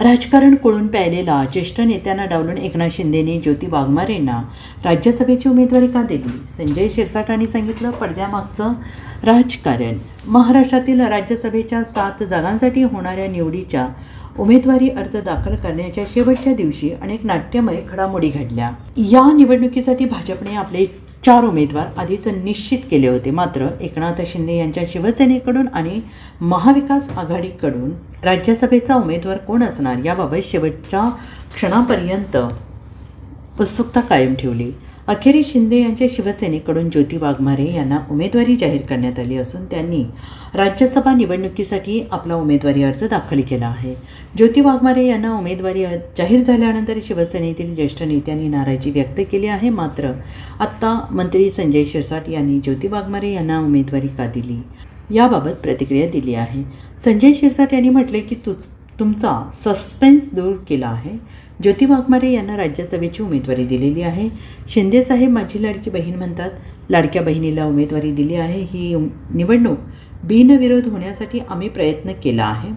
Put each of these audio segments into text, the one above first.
राजकारण कोळून प्यायलेला ज्येष्ठ नेत्यांना डावलून एकनाथ शिंदेंनी ज्योती वाघमारेंना राज्यसभेची उमेदवारी का दिली? संजय शिरसाटांनी सांगितलं, पडद्यामागचं राजकारण. महाराष्ट्रातील राज्यसभेच्या 7 जागांसाठी होणाऱ्या निवडीच्या उमेदवारी अर्ज दाखल करण्याच्या शेवटच्या दिवशी अनेक नाट्यमय घडामोडी घडल्या. या निवडणुकीसाठी भाजपने आपले 4 उमेदवार आधीच निश्चित केले होते. मात्र एकनाथ शिंदे यांच्या शिवसेनेकडून आणि महाविकास आघाडीकडून राज्यसभेचा उमेदवार कोण असणार याबाबत शेवटच्या क्षणापर्यंत उत्सुकता कायम ठेवली. अखेरीस शिंदे यांच्या शिवसेनेकडून ज्योती वाघमारे यांना उमेदवारी जाहीर करण्यात आली असून त्यांनी राज्यसभा निवडणुकीसाठी आपला उमेदवारी अर्ज दाखल केला आहे. ज्योती वाघमारे यांना उमेदवारी जाहीर झाल्यानंतर शिवसेनेतील ज्येष्ठ नेत्यांनी नाराजी व्यक्त केली आहे. मात्र आत्ता मंत्री संजय शिरसाट यांनी ज्योती वाघमारे यांना उमेदवारी का दिली याबाबत प्रतिक्रिया दिली आहे. संजय शिरसाट यांनी म्हटले की तुमचा सस्पेन्स दूर केला आहे. ज्योती वाघमारे यांना राज्यसभेची उमेदवारी दिलेली आहे. शिंदेसाहेब माझी लाडकी बहीण म्हणतात. लाडक्या बहिणीला उमेदवारी दिली आहे. ही निवडणूक बिनविरोध होण्यासाठी आम्ही प्रयत्न केला आहे.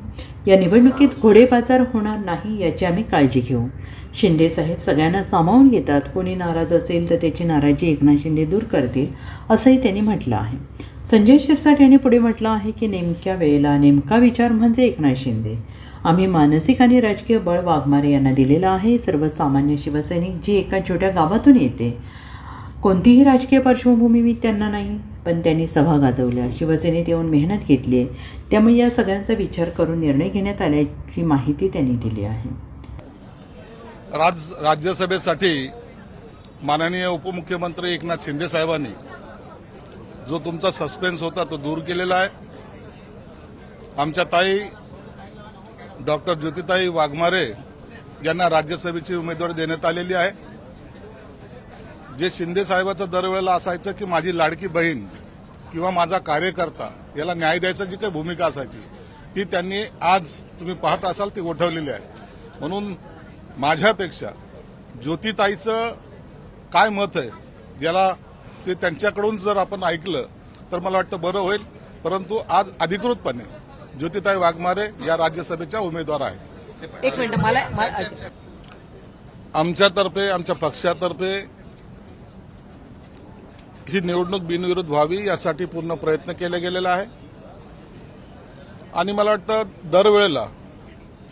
या निवडणुकीत घोडेबाजार होणार नाही याची आम्ही काळजी घेऊ. शिंदेसाहेब सगळ्यांना सामावून घेतात. कोणी नाराज असेल तर त्याची नाराजी एकनाथ शिंदे दूर करतील असंही त्यांनी म्हटलं आहे. संजय शिरसाट यांनी पुढे म्हटलं आहे की नेमक्या वेळेला नेमका विचार म्हणजे एकनाथ शिंदे. आम्ही मानसिक आणि राजकीय बळ वाघमारे यांना दिलेलं आहे. सर्वसामान्य शिवसैनिक जी एका छोट्या गावातून येते, कोणतीही राजकीय पार्श्वभूमी त्यांना नाही, पण त्यांनी सभा गाजवल्या, शिवसेनेत येऊन मेहनत घेतली आहे. त्यामुळे या सगळ्यांचा विचार करून निर्णय घेण्यात आल्याची माहिती त्यांनी दिली आहे. राज्यसभेसाठी माननीय उपमुख्यमंत्री एकनाथ शिंदे साहेबांनी जो तुमचा सस्पेन्स होता तो दूर केलेला आहे. आमच्या ताई डॉक्टर ज्योतिताई वाघमारे यांना राज्यसभेची उमेदवारी देण्यात आलेली आहे. जे शिंदे साहेबाचं दरवेळेला असायचं की माझी लाडकी बहीण किंवा माझा कार्यकर्ता याला न्याय द्यायचा जी काही भूमिका असायची ती त्यांनी आज तुम्ही पाहत असाल ती गोठवलेली आहे. म्हणून माझ्यापेक्षा ज्योतिताईचं काय मत आहे याला ते त्यांच्याकडून जर आपण ऐकलं तर मला वाटतं बरं होईल. परंतु आज अधिकृतपणे ज्योतिताई वाघमारे या राज्यसभेच्या उमेदवार आहेत. एक मिनिट मला आमच्यातर्फे आमच्या पक्षातर्फे ही निवडणूक बिनविरोध व्हावी यासाठी पूर्ण प्रयत्न केला गेलेला आहे. आणि मला वाटतं दरवेळेला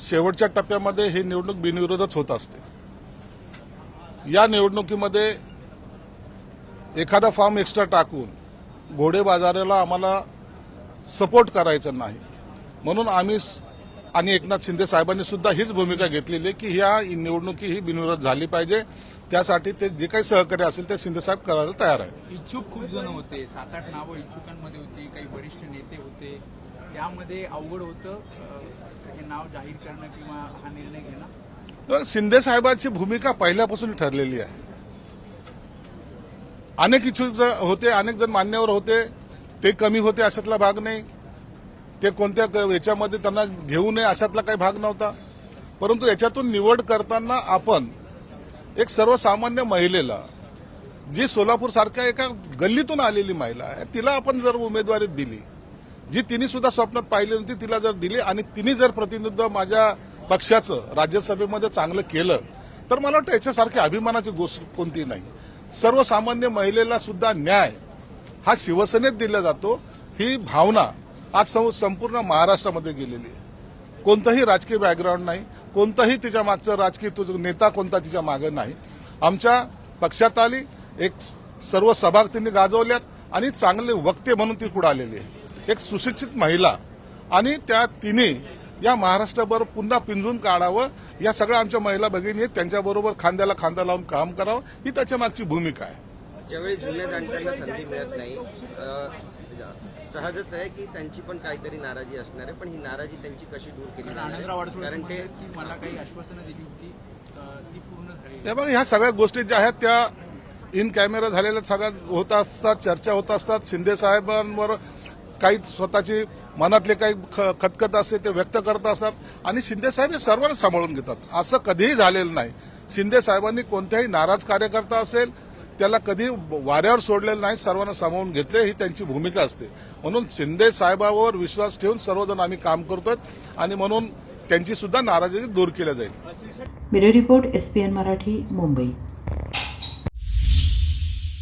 शेवटच्या टप्प्यामध्ये ही निवडणूक बिनविरोधच होत असते. या निवडणुकीमध्ये एखादा फॉर्म एक्स्ट्रा टाकून घोडेबाजाराला आम्हाला सपोर्ट करायचा नाही. म्हणून आम्ही आणि एकनाथ शिंदे साहेबांनी सुद्धा हीच भूमिका घेतलेली आहे की ह्या निवडणुकी ही बिनविरोध झाली पाहिजे. त्यासाठी ते जे काही सहकार्य असेल ते शिंदे साहेब करायला तयार आहे. इच्छुक खूप जण होते, 7-8 नावं इच्छुकांमध्ये होती, काही वरिष्ठ नेते होते. त्यामध्ये अवघड होतं हे नाव जाहीर करणं किंवा हा निर्णय घेणं. शिंदे साहेबांची भूमिका पहिल्यापासून ठरलेली आहे. अनेक इच्छुक होते, अनेक जण मान्यवर होते, ते कमी होते अशातला भाग नाही. ते कोणत्या याच्यामध्ये त्यांना घेऊ नये अशातला काही भाग नव्हता. परंतु याच्यातून निवड करताना आपण एक सर्वसामान्य महिलेला, जी सोलापूर सारख्या एका गल्लीतून आलेली महिला आहे, तिला आपण जर उमेदवारी दिली, जी तिने सुद्धा स्वप्नात पाहिली नव्हती, तिला जर दिली आणि तिने जर प्रतिनिधित्व माझ्या पक्षाचं राज्यसभेमध्ये चांगलं केलं तर मला वाटतं याच्यासारखी अभिमानाची गोष्ट कोणती नाही. सर्वसामान्य महिलेला सुद्धा न्याय हा शिवसेनेत दिला जातो ही भावना आज संपूर्ण महाराष्ट्रामध्ये गेलेली आहे. कोणतंही राजकीय बॅकग्राऊंड नाही, कोणतंही तिच्या मागचं राजकीय नेता कोणता तिच्या मागं नाही. आमच्या पक्षात आली, एक सर्व सभा तिने गाजवल्यात आणि चांगले वक्ते म्हणून ती पुढे आलेली आहे. एक सुशिक्षित महिला आणि त्या तिने या महाराष्ट्राबरोबर पुन्हा पिंजून काढावं, या सगळ्या आमच्या महिला भगिनी आहेत, त्यांच्याबरोबर खांद्याला खांदा लावून काम करावं ही त्याच्या मागची भूमिका आहे. ज्यावेळी जुन्या जाणत्यांना संधी मिळत नाही, सहजच आहे की त्यांची पण काहीतरी नाराजी असणार आहे. पण ही नाराजी त्यांची कशी दूर केली आनंदराव कारण ते मला काही आश्वासनं दिली होती ती पूर्ण झाली. बघा, ह्या सगळ्या गोष्टी ज्या आहेत त्या इन कॅमेरा झालेल्या सगळ्या होत असतात, चर्चा होत असतात. शिंदे साहेबांवर काही स्वतःची मनातले काही खतखत असते ते व्यक्त करत असतात आणि शिंदे साहेब हे सर्वांना सांभाळून घेतात. असं कधीही झालेलं नाही. शिंदे साहेबांनी कोणत्याही नाराज कार्यकर्ता असेल त्याला कधी वाऱ्यावर सोडलेलं नाही, सर्वांना सामावून घेतले, ही त्यांची भूमिका असते. म्हणून शिंदे साहेबांवर विश्वास ठेवून सर्वजण आम्ही काम करतोय आणि म्हणून त्यांची सुद्धा नाराजी दूर केल्या जाईल. Bureau report SPN Marathi, Mumbai.